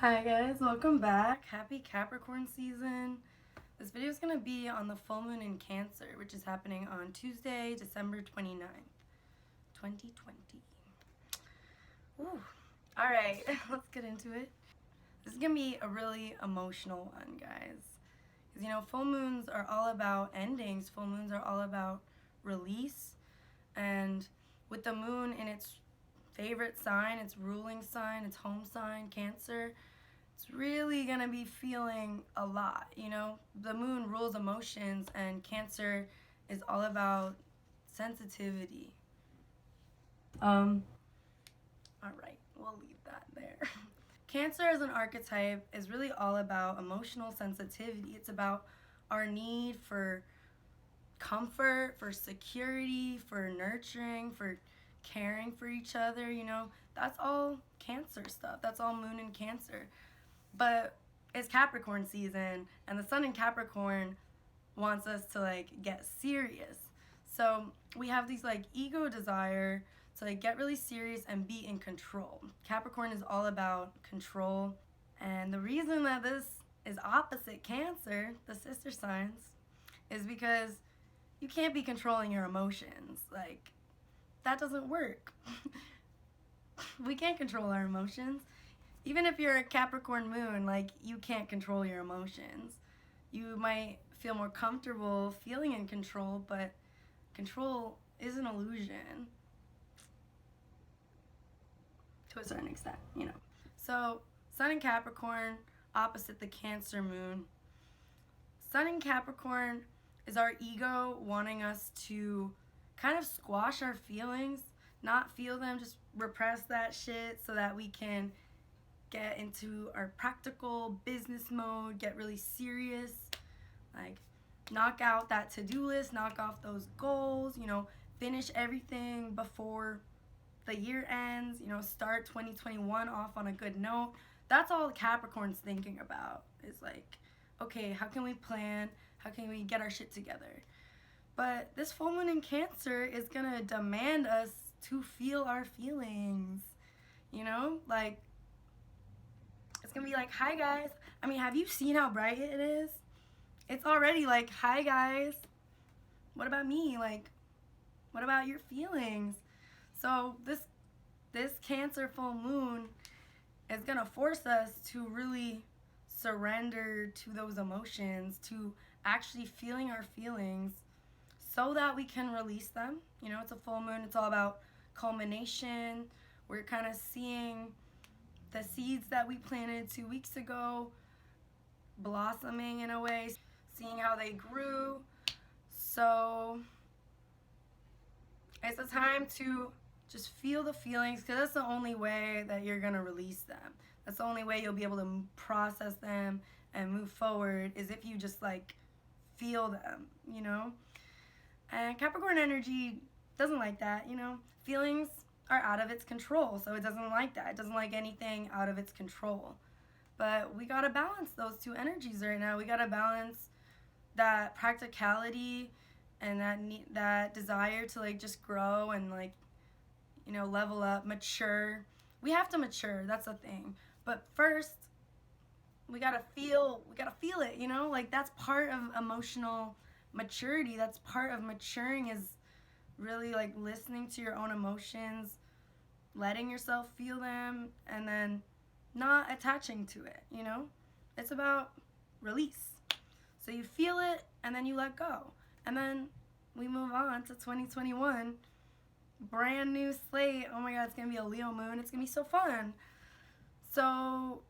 Hi guys, welcome back. Happy Capricorn season. This video is going to be on the full moon in Cancer, which is happening on Tuesday, December 29th, 2020. Ooh. Alright, let's get into it. This is going to be a really emotional one, guys. Because, full moons are all about endings. Full moons are all about release. And with the moon in its favorite sign, its ruling sign, its home sign, Cancer, it's really gonna be feeling a lot. The moon rules emotions, and Cancer is all about sensitivity. All right, we'll leave that there. Cancer as an archetype is really all about emotional sensitivity. It's about our need for comfort, for security, for nurturing, for caring for each other. That's all Cancer stuff. That's all moon in Cancer. But it's Capricorn season, and the sun in Capricorn wants us to get serious. So we have these ego desire to get really serious and be in control. Capricorn is all about control. And the reason that this is opposite Cancer, the sister signs, is because you can't be controlling your emotions. That doesn't work. We can't control our emotions. Even if you're a Capricorn moon, you can't control your emotions. You might feel more comfortable feeling in control, but control is an illusion to a certain extent. So, sun in Capricorn, opposite the Cancer moon. Sun in Capricorn is our ego wanting us to kind of squash our feelings, not feel them, just repress that shit so that we can get into our practical business mode, get really serious, knock out that to-do list, knock off those goals, finish everything before the year ends, start 2021 off on a good note. That's all Capricorn's thinking about, is okay, how can we plan? How can we get our shit together? But this full moon in Cancer is gonna demand us to feel our feelings, it's gonna be hi guys. I mean, have you seen how bright it is? It's already hi guys. What about me? What about your feelings? So this Cancer full moon is gonna force us to really surrender to those emotions, to actually feeling our feelings so that we can release them. It's a full moon. It's all about culmination. We're kind of seeing the seeds that we planted 2 weeks ago blossoming in a way, seeing how they grew. So it's a time to just feel the feelings, because that's the only way that you're going to release them. That's the only way you'll be able to process them and move forward, is if you just feel them, And Capricorn energy doesn't like that, Feelings are out of its control, so it doesn't like that. It doesn't like anything out of its control. But we gotta balance those two energies right now. We gotta balance that practicality and that desire to just grow and level up, mature. We have to mature. That's the thing. But first, we gotta feel it. That's part of emotional maturity. That's part of maturing, is really listening to your own emotions, letting yourself feel them, and then not attaching to it. It's about release. So you feel it, and then you let go, and then we move on to 2021. Brand new slate. Oh my god, it's gonna be a Leo moon. It's gonna be so fun. So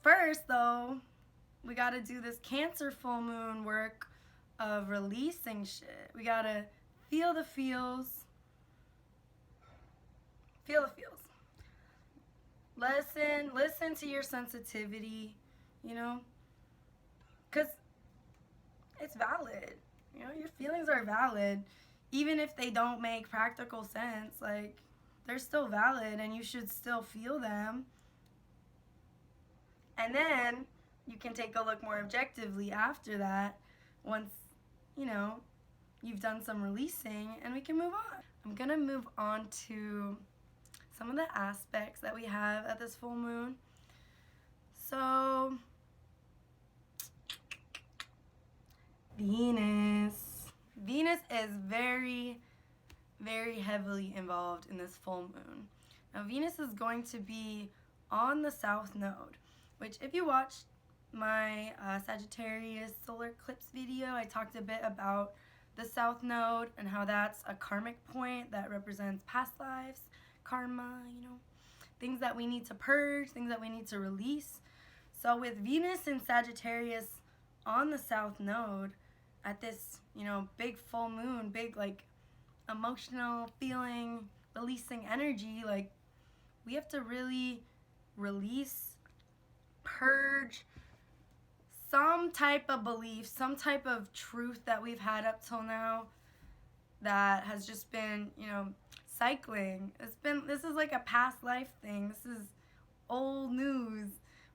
first though, we gotta do this Cancer full moon work of releasing shit. We gotta feel the feels. Feel the feels. Listen to your sensitivity, because it's valid. Your feelings are valid. Even if they don't make practical sense, they're still valid, and you should still feel them. And then you can take a look more objectively after that, once, you've done some releasing, and we can move on. I'm gonna move on to some of the aspects that we have at this full moon. heavily involved in this full moon. Now, Venus is going to be on the south node, which if you watched my Sagittarius solar eclipse video, I talked a bit about the south node and how that's a karmic point that represents past lives, karma, things that we need to purge, things that we need to release. So with Venus in Sagittarius on the south node at this, big full moon, big like emotional feeling, releasing energy, like we have to really release, purge some type of belief, some type of truth that we've had up till now that has just been, cycling. This is like a past life thing. This is old news.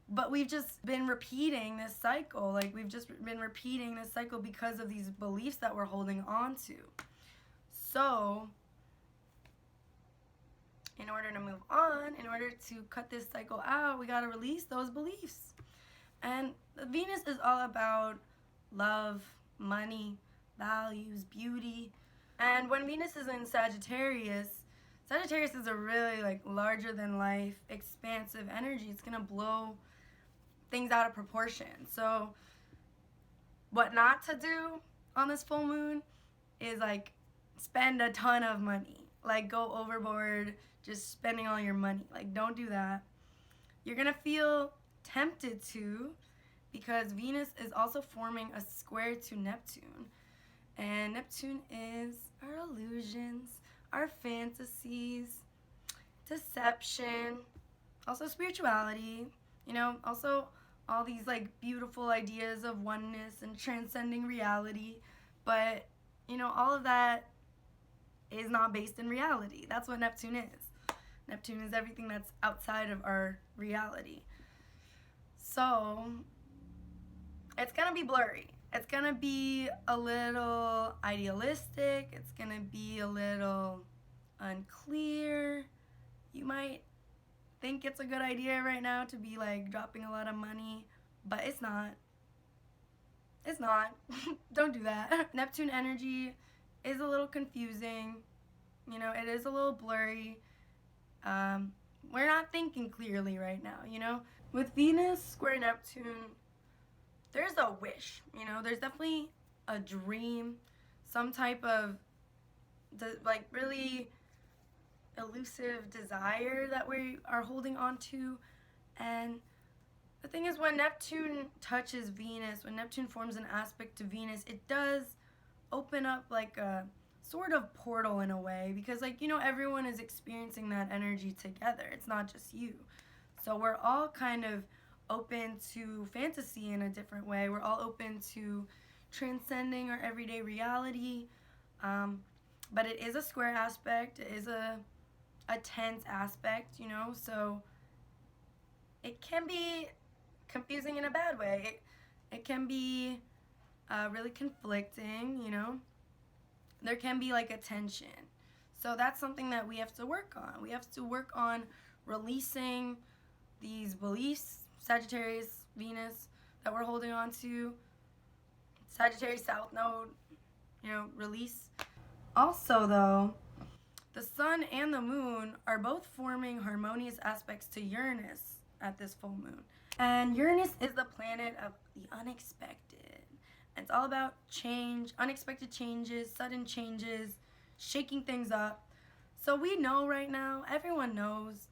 But we've just been repeating this cycle. Like we've just been repeating this cycle because of these beliefs that we're holding on to. So, in order to move on, in order to cut this cycle out, we got to release those beliefs. And Venus is all about love, money, values, beauty. And when Venus is in Sagittarius, Sagittarius is a really like larger than life, expansive energy. It's going to blow things out of proportion. So what not to do on this full moon is like spend a ton of money. Like go overboard, just spending all your money. Like don't do that. You're going to feel tempted to, because Venus is also forming a square to Neptune. And Neptune is our illusions, our fantasies, deception, also spirituality, also all these like beautiful ideas of oneness and transcending reality. But, all of that is not based in reality. That's what Neptune is. Neptune is everything that's outside of our reality. So, it's going to be blurry. It's going to be a little idealistic. It's going to be a little unclear. You might think it's a good idea right now to be like dropping a lot of money, but it's not. It's not. Don't do that. Neptune energy is a little confusing. It is a little blurry. We're not thinking clearly right now, With Venus square Neptune, there's a wish, there's definitely a dream, some type of like really elusive desire that we are holding on to. And the thing is, when Neptune touches Venus, when Neptune forms an aspect to Venus, it does open up like a sort of portal in a way, because everyone is experiencing that energy together. It's not just you. So we're all kind of open to fantasy in a different way. We're all open to transcending our everyday reality. But it is a square aspect. It is a tense aspect, so it can be confusing in a bad way. It can be really conflicting, There can be like a tension. So that's something that we have to work on. We have to work on releasing these beliefs, Sagittarius, Venus, that we're holding on to, Sagittarius South Node, release. Also, though, the sun and the moon are both forming harmonious aspects to Uranus at this full moon. And Uranus is the planet of the unexpected. And it's all about change, unexpected changes, sudden changes, shaking things up. So we know right now, everyone knows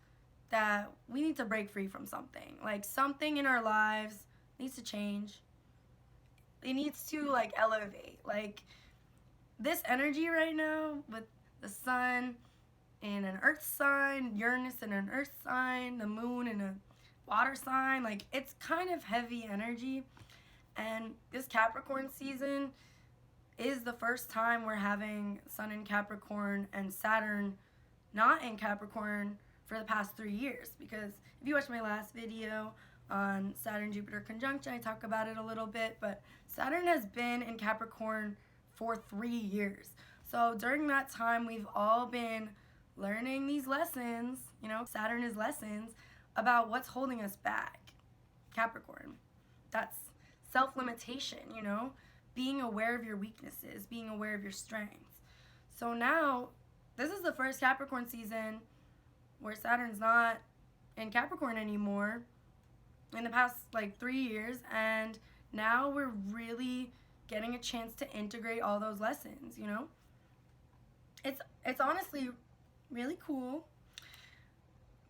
that we need to break free from something. Like something in our lives needs to change. It needs to like elevate. Like this energy right now with the sun in an earth sign, Uranus in an earth sign, the moon in a water sign, like it's kind of heavy energy. And this Capricorn season is the first time we're having Sun in Capricorn and Saturn not in Capricorn for the past 3 years. Because if you watched my last video on Saturn-Jupiter conjunction, I talk about it a little bit, but Saturn has been in Capricorn for 3 years. So during that time, we've all been learning these lessons, Saturn is lessons about what's holding us back. Capricorn, that's self-limitation, being aware of your weaknesses, being aware of your strengths. So now this is the first Capricorn season where Saturn's not in Capricorn anymore in the past like 3 years, and now we're really getting a chance to integrate all those lessons, you know? It's honestly really cool.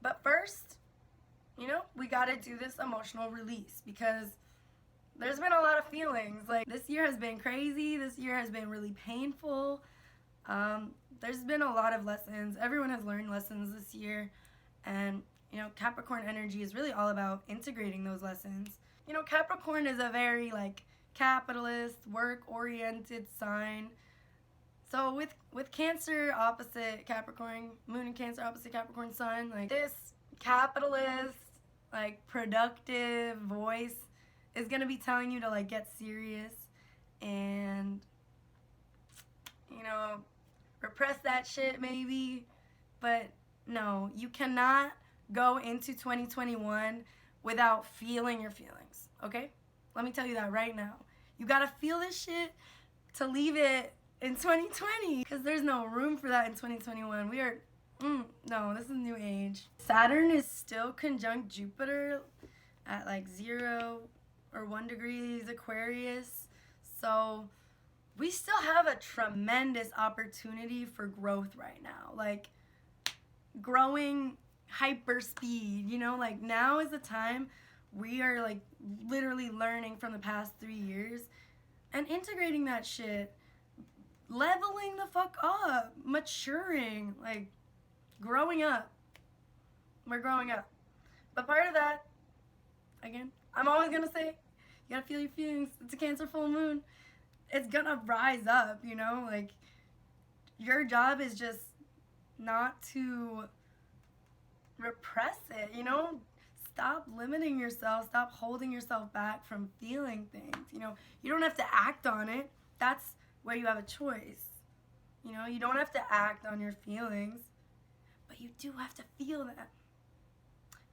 But first, you know, we got to do this emotional release because there's been a lot of feelings. Like, this year has been crazy. This year has been really painful. There's been a lot of lessons. Everyone has learned lessons this year. And, you know, Capricorn energy is really all about integrating those lessons. You know, Capricorn is a very, like, capitalist, work-oriented sign. So with Cancer opposite Capricorn, Moon in Cancer opposite Capricorn Sun, like, this capitalist, like, productive voice is gonna be telling you to, like, get serious and, you know, repress that shit maybe. But no, you cannot go into 2021 without feeling your feelings, okay? Let me tell you that right now. You gotta feel this shit to leave it in 2020, because there's no room for that in 2021. We are, no, this is new age. Saturn is still conjunct Jupiter at like 0 or 1 degrees Aquarius. So we still have a tremendous opportunity for growth right now. Like, growing hyper speed, you know, like, now is the time we are like literally learning from the past 3 years and integrating that shit, leveling the fuck up, maturing, like, growing up. We're growing up. But part of that, again, I'm always gonna say, you gotta feel your feelings. It's a Cancer full moon. It's gonna rise up, you know? Like, your job is just not to repress it, you know? Stop limiting yourself. Stop holding yourself back from feeling things, you know? You don't have to act on it. That's where you have a choice. You know, you don't have to act on your feelings, but you do have to feel them.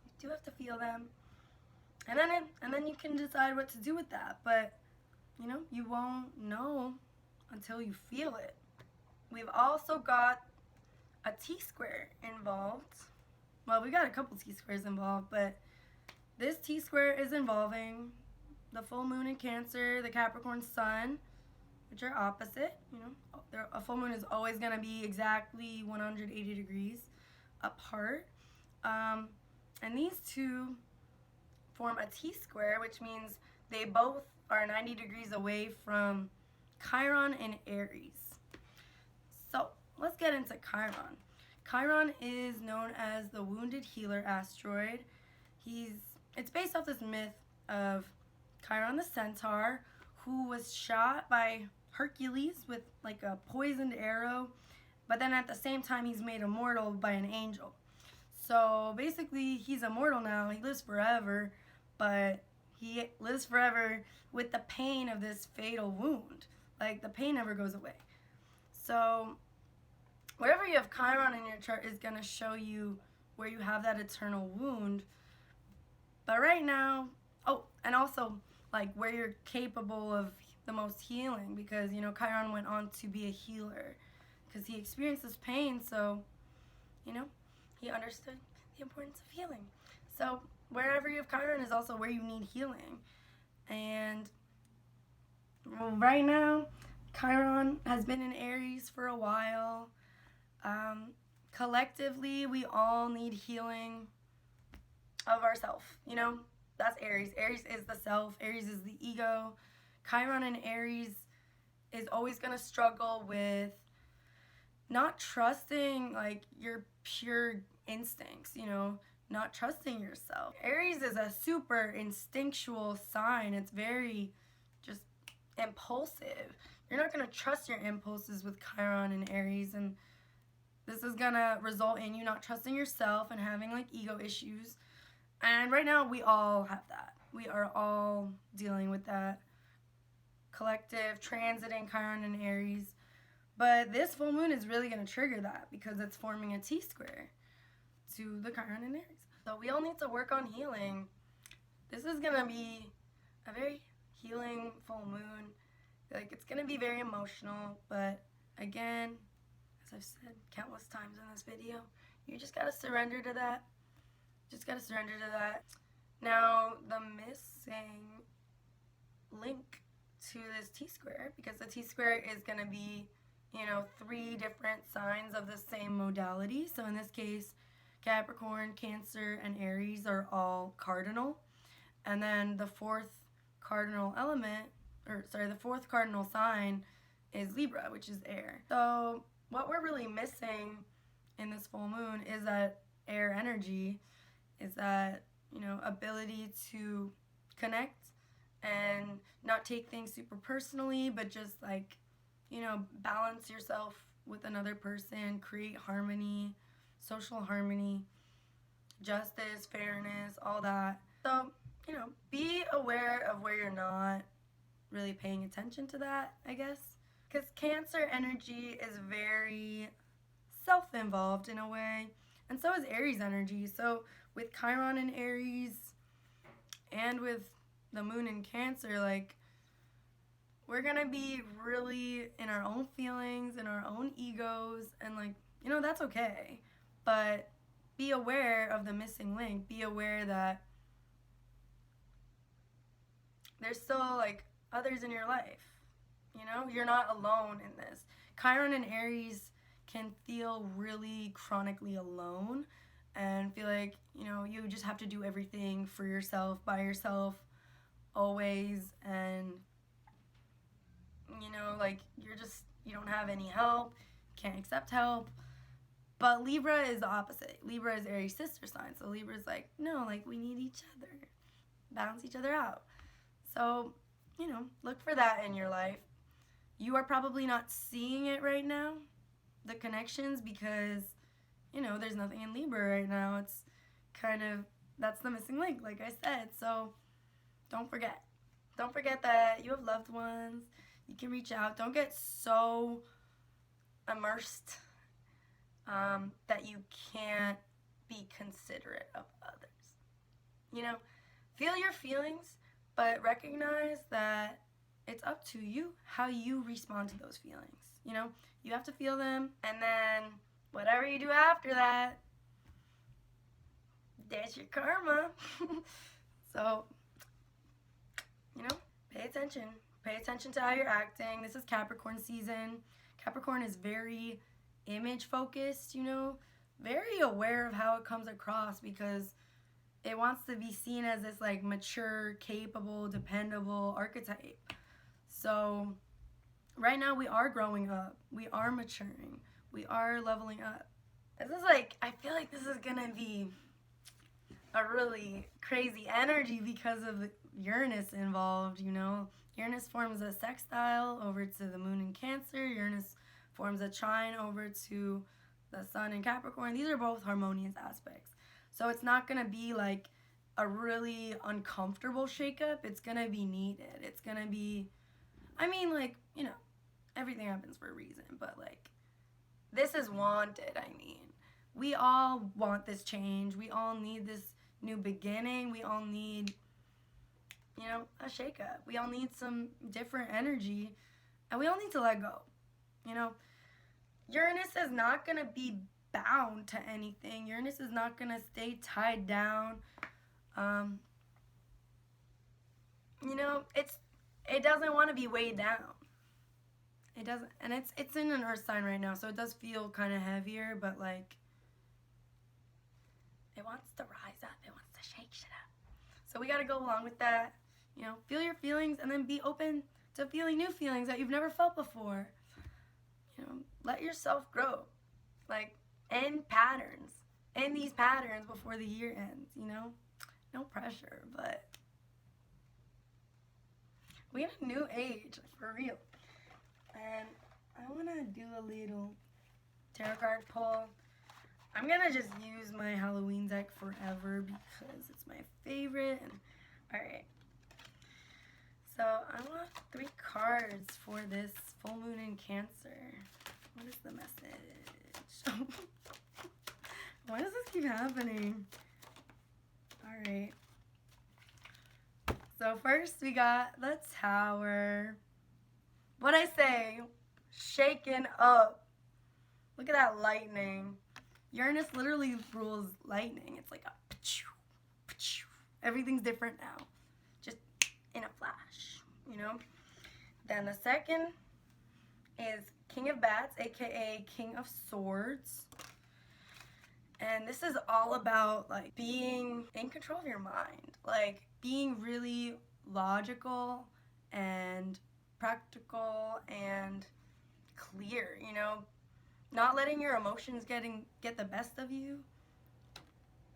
You do have to feel them. And then you can decide what to do with that. But, you know, you won't know until you feel it. We've also got a T-square involved. Well, we got a couple T-squares involved, but this T-square is involving the full moon in Cancer, the Capricorn Sun, which are opposite. You know, a full moon is always going to be exactly 180 degrees apart. And these two form a T-square, which means they both are 90 degrees away from Chiron in Aries. So let's get into Chiron. Chiron is known as the wounded healer asteroid. It's based off this myth of Chiron the centaur, who was shot by Hercules with like a poisoned arrow, but then at the same time he's made immortal by an angel. So basically he's immortal now. He lives forever, but he lives forever with the pain of this fatal wound. Like, the pain never goes away. So wherever you have Chiron in your chart is going to show you where you have that eternal wound. But right now, oh, and also, like, where you're capable of the most healing, because, you know, Chiron went on to be a healer because he experienced this pain, so, you know, he understood the importance of healing. So wherever you have Chiron is also where you need healing. And right now, Chiron has been in Aries for a while. Collectively, we all need healing of ourself, you know? That's Aries. Aries is the self. Aries is the ego. Chiron in Aries is always going to struggle with not trusting, like, your pure instincts, you know? Not trusting yourself. Aries is a super instinctual sign. It's very just impulsive. You're not going to trust your impulses with Chiron and Aries, and this is going to result in you not trusting yourself and having, like, ego issues. And right now, we all have that. We are all dealing with that collective transiting Chiron and Aries. But this full moon is really going to trigger that because it's forming a T-square to the Chiron and Aries. So we all need to work on healing. This is going to be a very healing full moon. Like, it's going to be very emotional, but again, as I've said countless times in this video. You just gotta surrender to that. Just gotta surrender to that. Now, the missing link to this T-square, because the T-square is gonna be, you know, 3 different signs of the same modality. So in this case, Capricorn, Cancer, and Aries are all cardinal. And then the fourth cardinal sign is Libra, which is air. So what we're really missing in this full moon is that air energy, is that, you know, ability to connect and not take things super personally, but just like, you know, balance yourself with another person, create harmony, social harmony, justice, fairness, all that. So, you know, be aware of where you're not really paying attention to that, I guess. Because Cancer energy is very self-involved in a way, and so is Aries energy. So with Chiron in Aries and with the moon in Cancer, like, we're gonna be really in our own feelings, in our own egos, and like, you know, that's okay. But be aware of the missing link. Be aware that there's still like others in your life. You know, you're not alone in this. Chiron and Aries can feel really chronically alone and feel like, you know, you just have to do everything for yourself, by yourself, always, and, you know, like, you don't have any help, can't accept help. But Libra is the opposite. Libra is Aries' sister sign, so Libra's like, no, like, we need each other, balance each other out. So, you know, look for that in your life. You are probably not seeing it right now, the connections, because, you know, there's nothing in Libra right now. It's kind of, that's the missing link, like I said. So don't forget. Don't forget that you have loved ones. You can reach out. Don't get so immersed that you can't be considerate of others. You know, feel your feelings, but recognize that it's up to you how you respond to those feelings. You know, you have to feel them, and then whatever you do after that, that's your karma. So, you know, pay attention. Pay attention to how you're acting. This is Capricorn season. Capricorn is very image focused, you know, very aware of how it comes across, because it wants to be seen as this like mature, capable, dependable archetype. So right now we are growing up, we are maturing, we are leveling up. This is like, I feel like this is gonna be a really crazy energy because of Uranus involved, you know. Uranus forms a sextile over to the moon in Cancer. Uranus forms a trine over to the sun in Capricorn. These are both harmonious aspects. So it's not going to be like a really uncomfortable shakeup. It's going to be needed. It's going to be, I mean, like, you know, everything happens for a reason, but like, this is wanted. I mean, we all want this change. We all need this new beginning. We all need, you know, a shakeup. We all need some different energy, and we all need to let go. You know, Uranus is not going to be bound to anything. Uranus is not going to stay tied down. You know, it doesn't want to be weighed down. It doesn't, and it's in an earth sign right now, so it does feel kind of heavier, but like, it wants to rise up. It wants to shake shit up. So we got to go along with that. You know, feel your feelings, and then be open to feeling new feelings that you've never felt before. You know, let yourself grow. Like, end patterns. End these patterns before the year ends, you know? No pressure, but we in a new age, for real. And I want to do a little tarot card pull. I'm going to just use my Halloween deck forever because it's my favorite. And, all right. So I want 3 cards for this full moon in Cancer. What is the message? Why does this keep happening? All right. So first we got the Tower. What'd I say? Shaken up. Look at that lightning. Uranus literally rules lightning. It's like a pa-choo, pa-choo. Everything's different now. Just in a flash, you know? Then the second is King of Bats, aka King of Swords. And this is all about like being in control of your mind. Like being really logical and practical and clear, you know? Not letting your emotions get the best of you.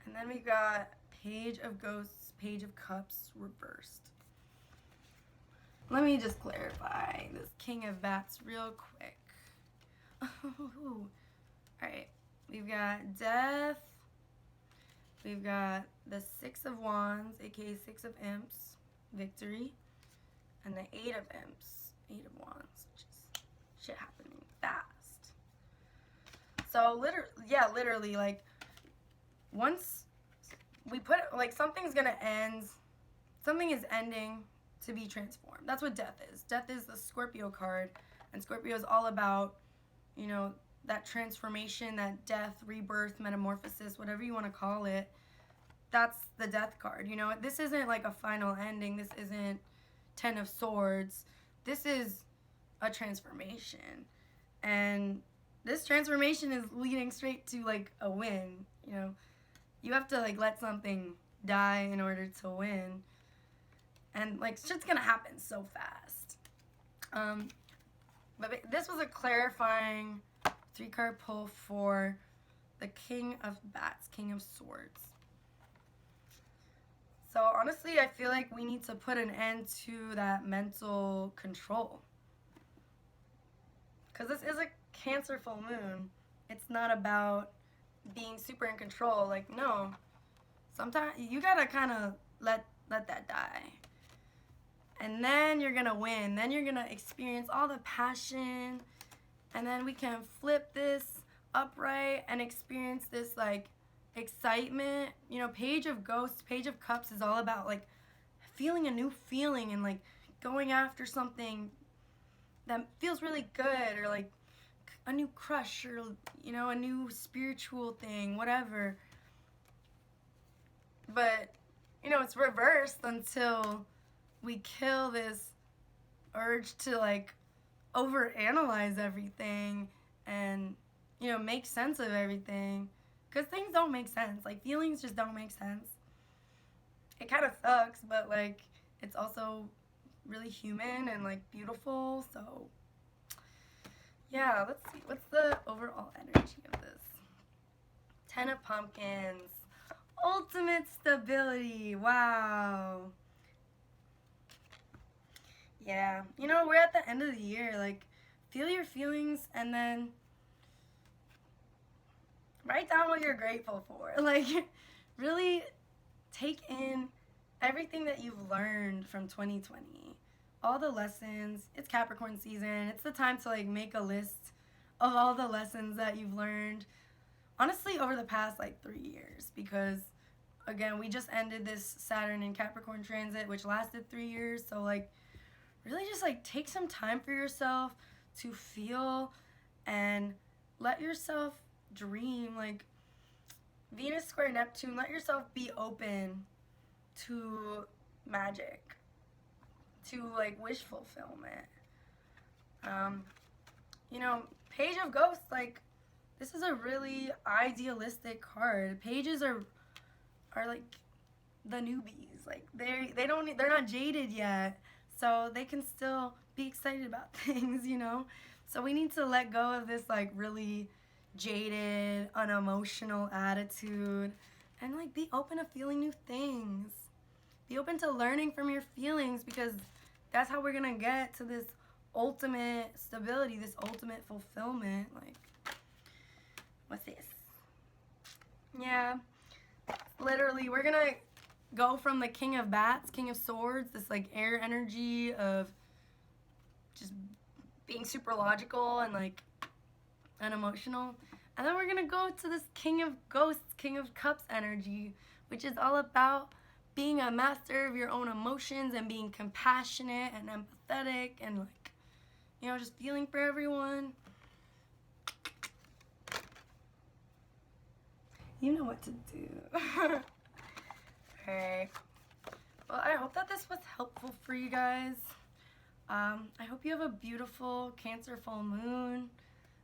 And then we got Page of Ghosts, Page of Cups reversed. Let me just clarify this King of Bats real quick. Alright, we've got Death. We've got the Six of Wands, aka Six of Imps, Victory. And the Eight of Imps, Eight of Wands, which is shit happening fast. So literally, like, once we put it, like, something's gonna end, something is ending to be transformed. That's what Death is. Death is the Scorpio card, and Scorpio is all about, you know, that transformation, that death, rebirth, metamorphosis, whatever you want to call it. That's the Death card, you know. This isn't like a final ending. This isn't Ten of Swords. This is a transformation, and this transformation is leading straight to like a win, you know. You have to like let something die in order to win. And like shit's gonna happen so fast. But this was a clarifying 3-card pull for the King of Bats, King of Swords. So honestly, I feel like we need to put an end to that mental control. Because this is a Cancer full moon. It's not about being super in control. Like, no. Sometimes you gotta kind of let that die. And then you're gonna win. Then you're gonna experience all the passion. And then we can flip this upright and experience this like excitement. You know, Page of Ghosts, Page of Cups is all about like feeling a new feeling and like going after something that feels really good, or like a new crush, or, you know, a new spiritual thing, whatever. But, you know, it's reversed until we kill this urge to like overanalyze everything and, you know, make sense of everything. Because things don't make sense. Like, feelings just don't make sense. It kind of sucks, but like it's also really human and like beautiful. So yeah, let's see. What's the overall energy of this? 10 of Pumpkins. Ultimate stability. Wow. Yeah. You know, we're at the end of the year. Like, feel your feelings and then write down what you're grateful for. Like, really take in everything that you've learned from 2020. All the lessons. It's Capricorn season. It's the time to like make a list of all the lessons that you've learned, honestly, over the past like 3 years, because again, we just ended this Saturn in Capricorn transit, which lasted 3 years. So like really just like take some time for yourself to feel and let yourself dream. Like Venus square Neptune, let yourself be open to magic, to like wish fulfillment. You know, Page of Ghosts, like, this is a really idealistic card. Pages are like the newbies. Like they're not jaded yet, so they can still be excited about things, you know. So we need to let go of this like really jaded, unemotional attitude and like be open to feeling new things. Be open to learning from your feelings, because that's how we're gonna get to this ultimate stability, this ultimate fulfillment. Like, what's this? Yeah, literally, we're gonna go from the King of Bats, King of Swords, this like air energy of just being super logical and like unemotional, and then we're gonna go to this King of Ghosts, King of Cups energy, which is all about being a master of your own emotions and being compassionate and empathetic and like, you know, just feeling for everyone. You know what to do. Alright. Well, I hope that this was helpful for you guys. I hope you have a beautiful Cancer full moon.